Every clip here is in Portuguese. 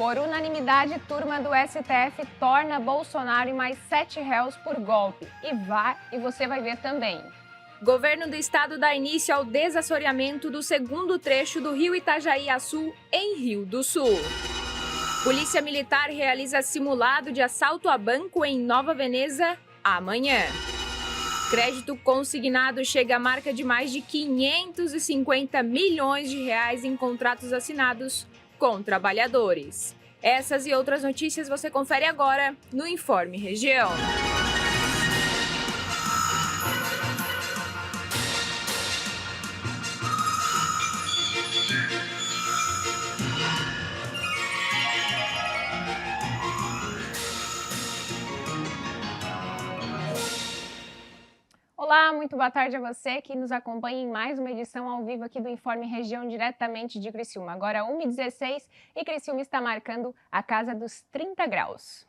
Por unanimidade, turma do STF torna Bolsonaro e mais 7 réus por golpe. E você vai ver também. Governo do estado dá início ao desassoreamento do segundo trecho do rio Itajaí-Açu, em Rio do Sul. Polícia Militar realiza simulado de assalto a banco em Nova Veneza amanhã. Crédito consignado chega à marca de mais de 550 milhões de reais em contratos assinados com trabalhadores. Essas e outras notícias você confere agora no Informe Região. Olá, muito boa tarde a você que nos acompanha em mais uma edição ao vivo aqui do Informe Região, diretamente de Criciúma. Agora 1h16 e Criciúma está marcando a casa dos 30 graus.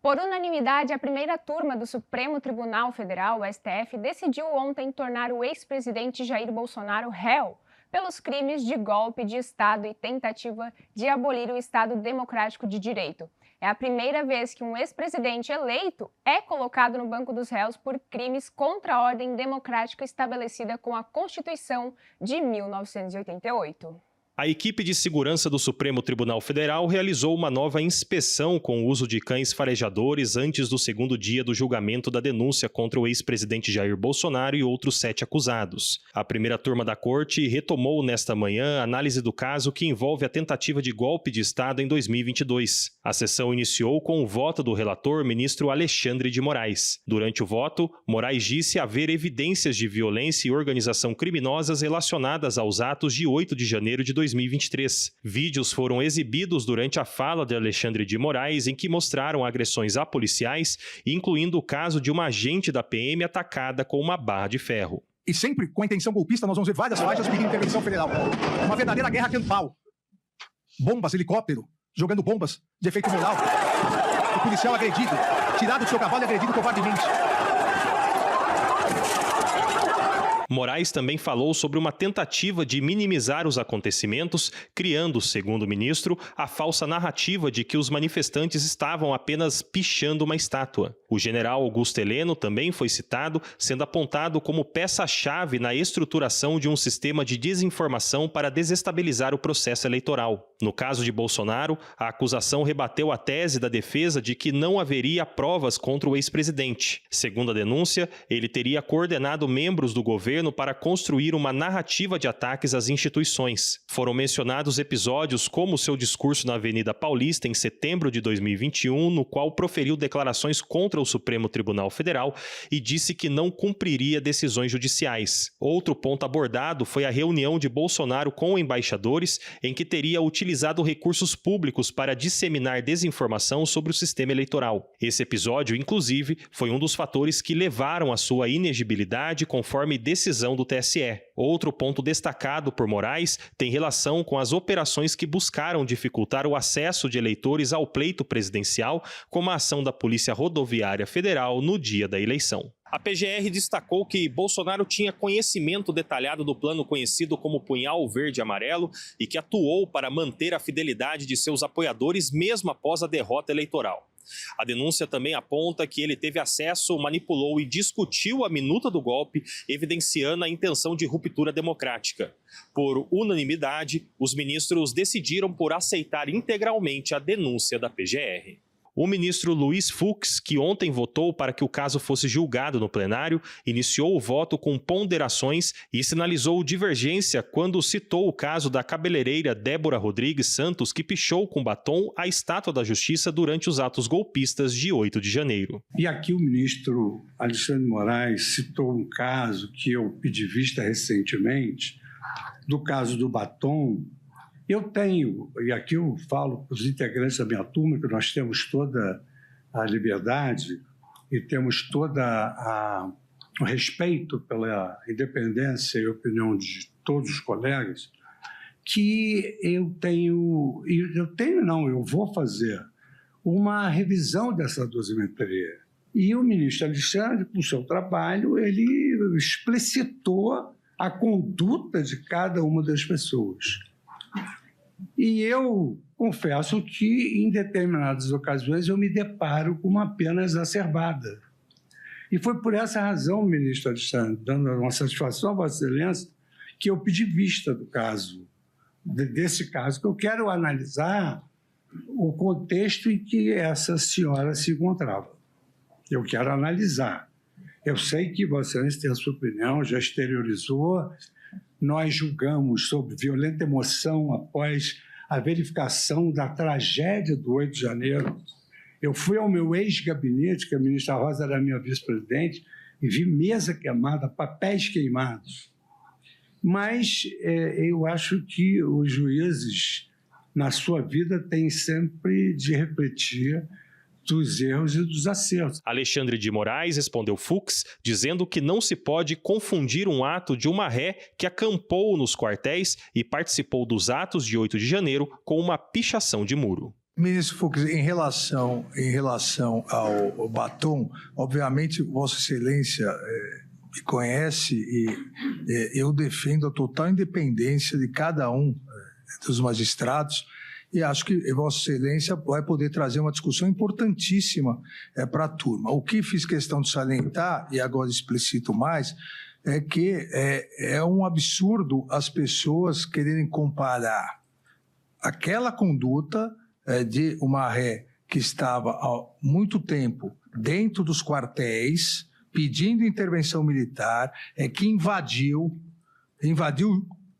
Por unanimidade, a primeira turma do Supremo Tribunal Federal, o STF, decidiu ontem tornar o ex-presidente Jair Bolsonaro réu pelos crimes de golpe de Estado e tentativa de abolir o Estado Democrático de Direito. É a primeira vez que um ex-presidente eleito é colocado no banco dos réus por crimes contra a ordem democrática estabelecida com a Constituição de 1988. A equipe de segurança do Supremo Tribunal Federal realizou uma nova inspeção com o uso de cães farejadores antes do segundo dia do julgamento da denúncia contra o ex-presidente Jair Bolsonaro e outros 7 acusados. A primeira turma da corte retomou nesta manhã a análise do caso que envolve a tentativa de golpe de Estado em 2022. A sessão iniciou com o voto do relator, ministro Alexandre de Moraes. Durante o voto, Moraes disse haver evidências de violência e organização criminosas relacionadas aos atos de 8 de janeiro de 2023. Vídeos foram exibidos durante a fala de Alexandre de Moraes em que mostraram agressões a policiais, incluindo o caso de uma agente da PM atacada com uma barra de ferro. E sempre com a intenção golpista nós vamos ver várias faixas pedindo intervenção federal. Uma verdadeira guerra campal. Bombas, helicóptero, jogando bombas de efeito moral. O policial agredido, tirado do seu cavalo e agredido covardemente. Moraes também falou sobre uma tentativa de minimizar os acontecimentos, criando, segundo o ministro, a falsa narrativa de que os manifestantes estavam apenas pichando uma estátua. O general Augusto Heleno também foi citado, sendo apontado como peça-chave na estruturação de um sistema de desinformação para desestabilizar o processo eleitoral. No caso de Bolsonaro, a acusação rebateu a tese da defesa de que não haveria provas contra o ex-presidente. Segundo a denúncia, ele teria coordenado membros do governo para construir uma narrativa de ataques às instituições. Foram mencionados episódios como seu discurso na Avenida Paulista em setembro de 2021, no qual proferiu declarações contra o Supremo Tribunal Federal e disse que não cumpriria decisões judiciais. Outro ponto abordado foi a reunião de Bolsonaro com embaixadores, em que teria utilizado recursos públicos para disseminar desinformação sobre o sistema eleitoral. Esse episódio, inclusive, foi um dos fatores que levaram à sua inegibilidade conforme decisão do TSE. Outro ponto destacado por Moraes tem relação com as operações que buscaram dificultar o acesso de eleitores ao pleito presidencial, como a ação da Polícia Rodoviária Federal no dia da eleição. A PGR destacou que Bolsonaro tinha conhecimento detalhado do plano conhecido como Punhal Verde e Amarelo e que atuou para manter a fidelidade de seus apoiadores mesmo após a derrota eleitoral. A denúncia também aponta que ele teve acesso, manipulou e discutiu a minuta do golpe, evidenciando a intenção de ruptura democrática. Por unanimidade, os ministros decidiram por aceitar integralmente a denúncia da PGR. O ministro Luiz Fux, que ontem votou para que o caso fosse julgado no plenário, iniciou o voto com ponderações e sinalizou divergência quando citou o caso da cabeleireira Débora Rodrigues Santos, que pichou com batom a estátua da Justiça durante os atos golpistas de 8 de janeiro. E aqui o ministro Alexandre de Moraes citou um caso que eu pedi vista recentemente, do caso do batom. Eu tenho, e aqui eu falo para os integrantes da minha turma, que nós temos toda a liberdade e temos todo o respeito pela independência e opinião de todos os colegas, que eu vou fazer uma revisão dessa dosimetria. E o ministro Alexandre, com o seu trabalho, ele explicitou a conduta de cada uma das pessoas. E eu confesso que, em determinadas ocasiões, eu me deparo com uma pena exacerbada. E foi por essa razão, ministro Alexandre, dando uma satisfação a Vossa Excelência, que eu pedi vista do caso, desse caso, que eu quero analisar o contexto em que essa senhora se encontrava. Eu quero analisar. Eu sei que Vossa Excelência tem a sua opinião, já exteriorizou. Nós julgamos sob violenta emoção após a verificação da tragédia do 8 de janeiro. Eu fui ao meu ex-gabinete, que a ministra Rosa era minha vice-presidente, e vi mesa queimada, papéis queimados. Mas eu acho que os juízes, na sua vida, têm sempre de refletir dos erros e dos acertos. Alexandre de Moraes respondeu Fux, dizendo que não se pode confundir um ato de uma ré que acampou nos quartéis e participou dos atos de 8 de janeiro com uma pichação de muro. Ministro Fux, em relação ao batom, obviamente Vossa Excelência me conhece e eu defendo a total independência de cada um dos magistrados. E acho que Vossa Excelência vai poder trazer uma discussão importantíssima para a turma. O que fiz questão de salientar, e agora explicito mais, é que é um absurdo as pessoas quererem comparar aquela conduta de uma ré que estava há muito tempo dentro dos quartéis, pedindo intervenção militar, que invadiu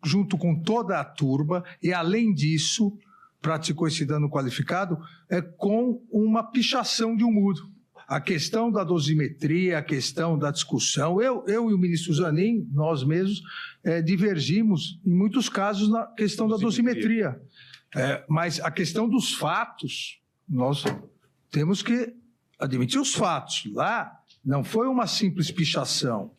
junto com toda a turba e, além disso, praticou esse dano qualificado com uma pichação de um muro. A questão da dosimetria, a questão da discussão, eu e o ministro Zanin, nós mesmos, divergimos em muitos casos na questão da dosimetria. Mas a questão dos fatos, nós temos que admitir os fatos. Lá não foi uma simples pichação.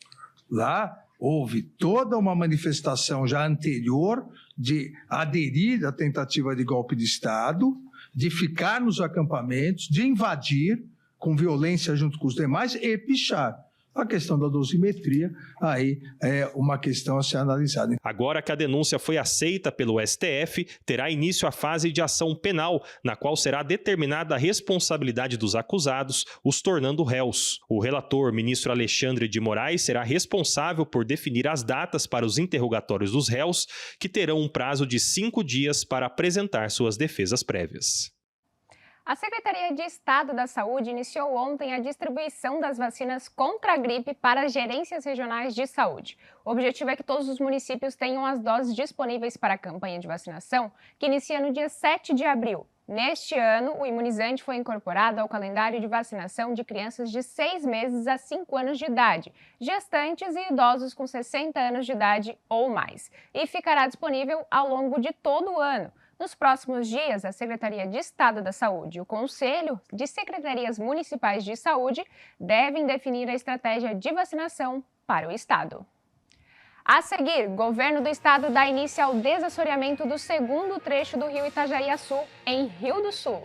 Lá houve toda uma manifestação já anterior de aderir à tentativa de golpe de Estado, de ficar nos acampamentos, de invadir com violência junto com os demais e pichar. A questão da dosimetria, aí é uma questão a ser analisada. Agora que a denúncia foi aceita pelo STF, terá início a fase de ação penal, na qual será determinada a responsabilidade dos acusados, os tornando réus. O relator, ministro Alexandre de Moraes, será responsável por definir as datas para os interrogatórios dos réus, que terão um prazo de 5 dias para apresentar suas defesas prévias. A Secretaria de Estado da Saúde iniciou ontem a distribuição das vacinas contra a gripe para as gerências regionais de saúde. O objetivo é que todos os municípios tenham as doses disponíveis para a campanha de vacinação, que inicia no dia 7 de abril. Neste ano, o imunizante foi incorporado ao calendário de vacinação de crianças de 6 meses a 5 anos de idade, gestantes e idosos com 60 anos de idade ou mais, e ficará disponível ao longo de todo o ano. Nos próximos dias, a Secretaria de Estado da Saúde e o Conselho de Secretarias Municipais de Saúde devem definir a estratégia de vacinação para o Estado. A seguir, o governo do Estado dá início ao desassoreamento do segundo trecho do rio Itajaí-Açu, em Rio do Sul.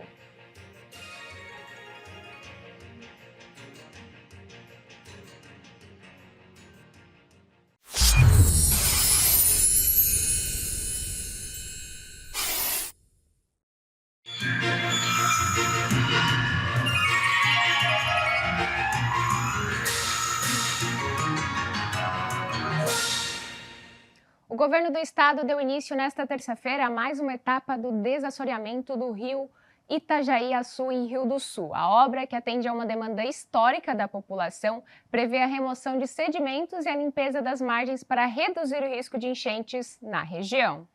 O governo do estado deu início nesta terça-feira a mais uma etapa do desassoreamento do rio Itajaí-Açu, em Rio do Sul. A obra, que atende a uma demanda histórica da população, prevê a remoção de sedimentos e a limpeza das margens para reduzir o risco de enchentes na região.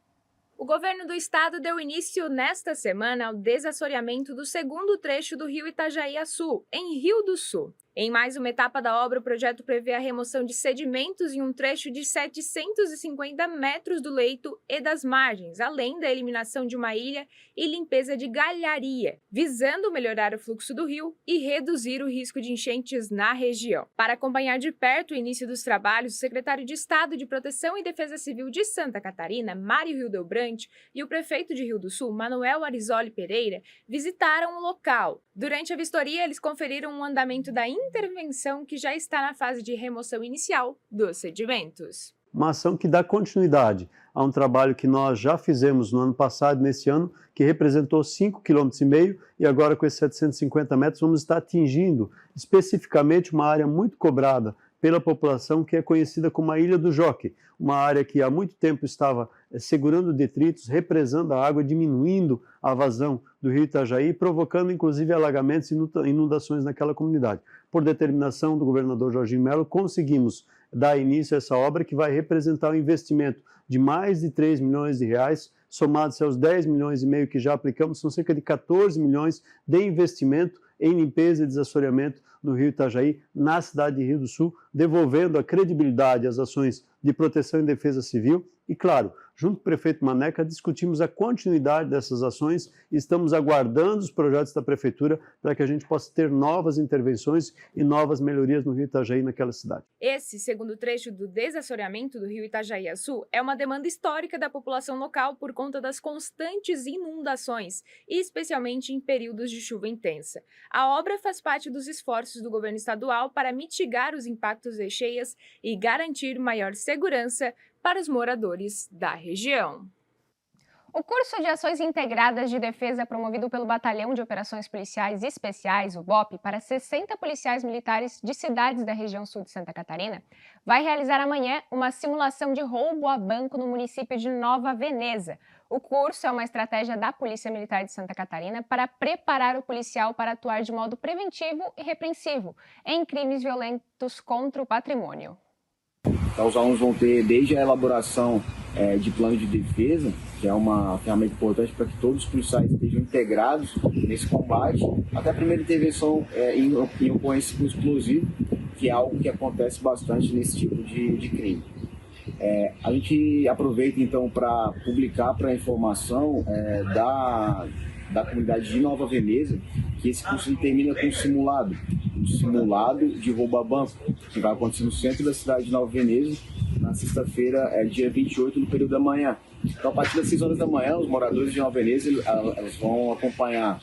O governo do estado deu início nesta semana ao desassoreamento do segundo trecho do rio Itajaí-Açu, em Rio do Sul. Em mais uma etapa da obra, o projeto prevê a remoção de sedimentos em um trecho de 750 metros do leito e das margens, além da eliminação de uma ilha e limpeza de galharia, visando melhorar o fluxo do rio e reduzir o risco de enchentes na região. Para acompanhar de perto o início dos trabalhos, o secretário de Estado de Proteção e Defesa Civil de Santa Catarina, Mário Hildebrand, e o prefeito de Rio do Sul, Manuel Arizoli Pereira, visitaram o local. Durante a vistoria, eles conferiram o andamento da intervenção, que já está na fase de remoção inicial dos sedimentos. uma ação que dá continuidade a um trabalho que nós já fizemos no ano passado, nesse ano, que representou 5,5 km, e agora com esses 750 metros vamos estar atingindo especificamente uma área muito cobrada pela população, que é conhecida como a Ilha do Jockey, uma área que há muito tempo estava segurando detritos, represando a água, diminuindo a vazão do rio Itajaí, provocando inclusive alagamentos e inundações naquela comunidade. Por determinação do governador Jorginho Melo, conseguimos dar início a essa obra, que vai representar um investimento de mais de 3 milhões de reais, somados aos 10 milhões e meio que já aplicamos, são cerca de 14 milhões de investimento em limpeza e desassoreamento no rio Itajaí, na cidade de Rio do Sul, devolvendo a credibilidade às ações de proteção e defesa civil. E, claro, junto com o prefeito Maneca, discutimos a continuidade dessas ações e estamos aguardando os projetos da prefeitura para que a gente possa ter novas intervenções e novas melhorias no rio Itajaí, naquela cidade. Esse segundo trecho do desassoreamento do rio Itajaí-Açu é uma demanda histórica da população local por conta das constantes inundações, especialmente em períodos de chuva intensa. A obra faz parte dos esforços do governo estadual para mitigar os impactos das cheias e garantir maior segurança para os moradores da região. O curso de Ações Integradas de Defesa, promovido pelo Batalhão de Operações Policiais Especiais, o BOP, para 60 policiais militares de cidades da região sul de Santa Catarina, vai realizar amanhã uma simulação de roubo a banco no município de Nova Veneza. O curso é uma estratégia da Polícia Militar de Santa Catarina para preparar o policial para atuar de modo preventivo e repreensivo em crimes violentos contra o patrimônio. Então, os alunos vão ter desde a elaboração de plano de defesa, que é uma ferramenta importante para que todos os policiais estejam integrados nesse combate, até a primeira intervenção em ocorrência com explosivo, que é algo que acontece bastante nesse tipo de crime. A gente aproveita então para publicar para a informação da comunidade de Nova Veneza que esse curso termina com um simulado de roubo a banco, que vai acontecer no centro da cidade de Nova Veneza, na sexta-feira, dia 28, no período da manhã. Então, a partir das 6 horas da manhã, os moradores de Nova Veneza eles vão acompanhar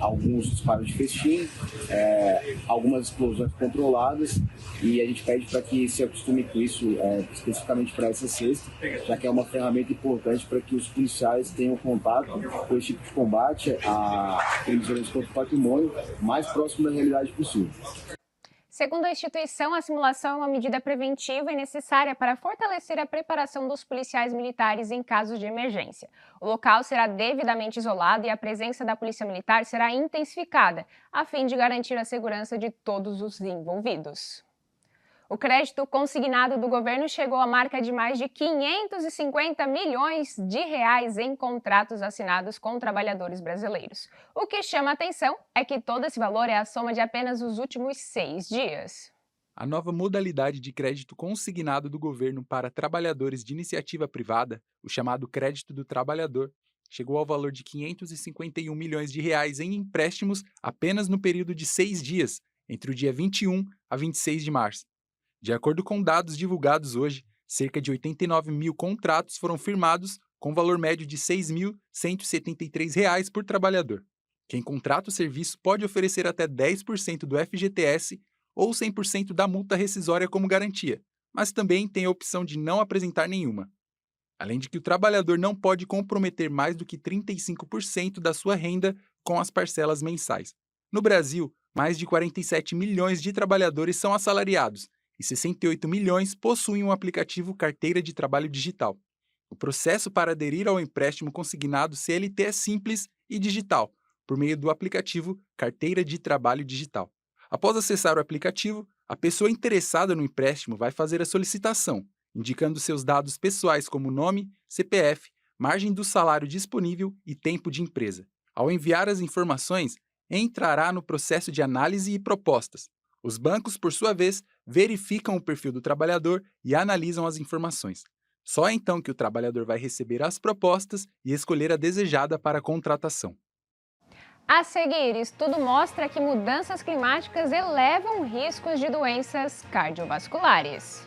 alguns disparos de festim, algumas explosões controladas, e a gente pede para que se acostume com isso, especificamente para essa sexta, já que é uma ferramenta importante para que os policiais tenham contato com esse tipo de combate a crimes violentos contra o patrimônio mais próximo da realidade possível. Segundo a instituição, a simulação é uma medida preventiva e necessária para fortalecer a preparação dos policiais militares em casos de emergência. O local será devidamente isolado e a presença da Polícia Militar será intensificada, a fim de garantir a segurança de todos os envolvidos. O crédito consignado do governo chegou à marca de mais de 550 milhões de reais em contratos assinados com trabalhadores brasileiros. O que chama a atenção é que todo esse valor é a soma de apenas os últimos 6 dias. A nova modalidade de crédito consignado do governo para trabalhadores de iniciativa privada, o chamado Crédito do Trabalhador, chegou ao valor de 551 milhões de reais em empréstimos apenas no período de 6 dias, entre o dia 21 a 26 de março. De acordo com dados divulgados hoje, cerca de 89 mil contratos foram firmados com valor médio de R$ 6.173 por trabalhador. Quem contrata o serviço pode oferecer até 10% do FGTS ou 100% da multa rescisória como garantia, mas também tem a opção de não apresentar nenhuma. Além de que o trabalhador não pode comprometer mais do que 35% da sua renda com as parcelas mensais. No Brasil, mais de 47 milhões de trabalhadores são assalariados, e 68 milhões possuem um aplicativo Carteira de Trabalho Digital. O processo para aderir ao empréstimo consignado CLT é simples e digital, por meio do aplicativo Carteira de Trabalho Digital. Após acessar o aplicativo, a pessoa interessada no empréstimo vai fazer a solicitação, indicando seus dados pessoais como nome, CPF, margem do salário disponível e tempo de empresa. Ao enviar as informações, entrará no processo de análise e propostas. Os bancos, por sua vez, verificam o perfil do trabalhador e analisam as informações. Só então que o trabalhador vai receber as propostas e escolher a desejada para a contratação. A seguir, estudo mostra que mudanças climáticas elevam riscos de doenças cardiovasculares.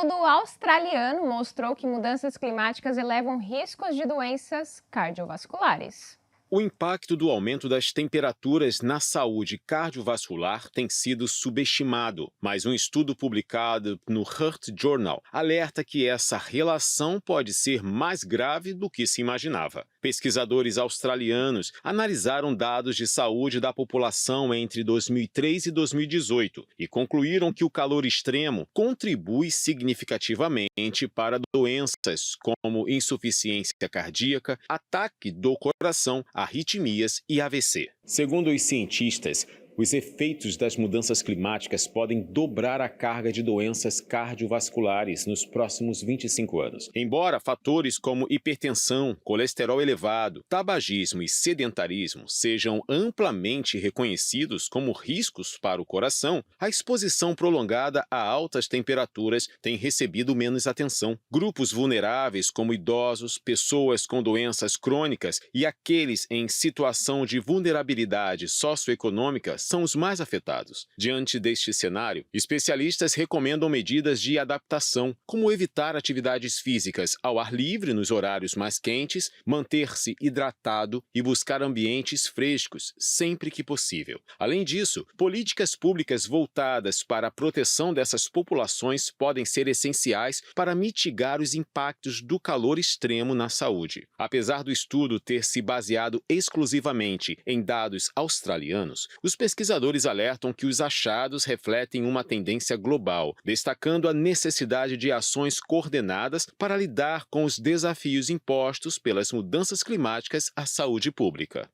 estudo australiano mostrou que mudanças climáticas elevam riscos de doenças cardiovasculares. O impacto do aumento das temperaturas na saúde cardiovascular tem sido subestimado, mas um estudo publicado no Heart Journal alerta que essa relação pode ser mais grave do que se imaginava. Pesquisadores australianos analisaram dados de saúde da população entre 2003 e 2018 e concluíram que o calor extremo contribui significativamente para doenças como insuficiência cardíaca, ataque do coração, arritmias e AVC. Segundo os cientistas, os efeitos das mudanças climáticas podem dobrar a carga de doenças cardiovasculares nos próximos 25 anos. Embora fatores como hipertensão, colesterol elevado, tabagismo e sedentarismo sejam amplamente reconhecidos como riscos para o coração, a exposição prolongada a altas temperaturas tem recebido menos atenção. Grupos vulneráveis como idosos, pessoas com doenças crônicas e aqueles em situação de vulnerabilidade socioeconômica são os mais afetados. Diante deste cenário, especialistas recomendam medidas de adaptação, como evitar atividades físicas ao ar livre nos horários mais quentes, manter-se hidratado e buscar ambientes frescos sempre que possível. Além disso, políticas públicas voltadas para a proteção dessas populações podem ser essenciais para mitigar os impactos do calor extremo na saúde. Apesar do estudo ter se baseado exclusivamente em dados australianos, os pesquisadores alertam que os achados refletem uma tendência global, destacando a necessidade de ações coordenadas para lidar com os desafios impostos pelas mudanças climáticas à saúde pública.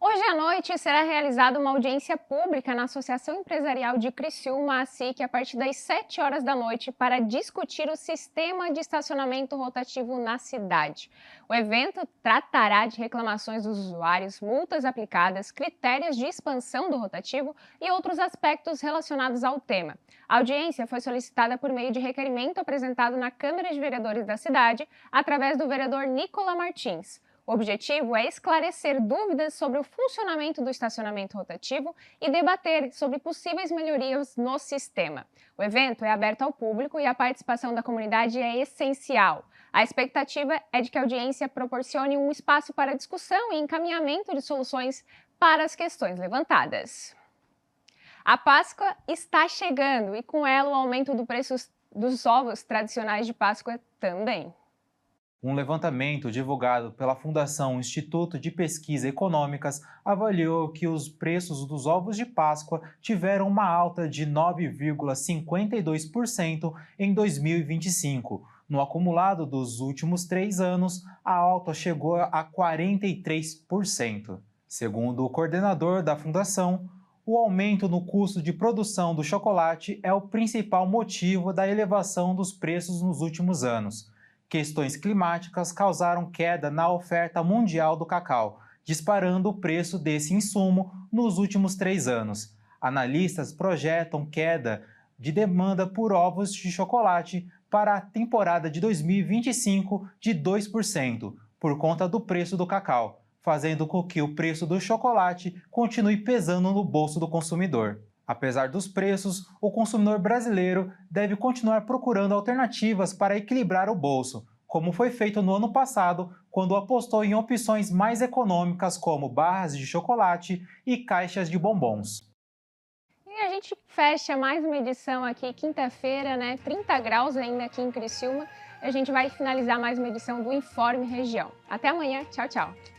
Hoje à noite será realizada uma audiência pública na Associação Empresarial de Criciúma, a ASIC, a partir das 7 horas da noite, para discutir o sistema de estacionamento rotativo na cidade. O evento tratará de reclamações dos usuários, multas aplicadas, critérios de expansão do rotativo e outros aspectos relacionados ao tema. A audiência foi solicitada por meio de requerimento apresentado na Câmara de Vereadores da cidade, através do vereador Nicola Martins. O objetivo é esclarecer dúvidas sobre o funcionamento do estacionamento rotativo e debater sobre possíveis melhorias no sistema. O evento é aberto ao público e a participação da comunidade é essencial. A expectativa é de que a audiência proporcione um espaço para discussão e encaminhamento de soluções para as questões levantadas. A Páscoa está chegando e com ela o aumento do preço dos ovos tradicionais de Páscoa também. Um levantamento divulgado pela Fundação Instituto de Pesquisa Econômicas avaliou que os preços dos ovos de Páscoa tiveram uma alta de 9,52% em 2025. No acumulado dos últimos 3 anos, a alta chegou a 43%. Segundo o coordenador da Fundação, o aumento no custo de produção do chocolate é o principal motivo da elevação dos preços nos últimos anos. Questões climáticas causaram queda na oferta mundial do cacau, disparando o preço desse insumo nos últimos 3 anos. Analistas projetam queda de demanda por ovos de chocolate para a temporada de 2025 de 2%, por conta do preço do cacau, fazendo com que o preço do chocolate continue pesando no bolso do consumidor. Apesar dos preços, o consumidor brasileiro deve continuar procurando alternativas para equilibrar o bolso, como foi feito no ano passado, quando apostou em opções mais econômicas como barras de chocolate e caixas de bombons. E a gente fecha mais uma edição aqui, quinta-feira, 30 graus ainda aqui em Criciúma. A gente vai finalizar mais uma edição do Informe Região. Até amanhã, tchau, tchau.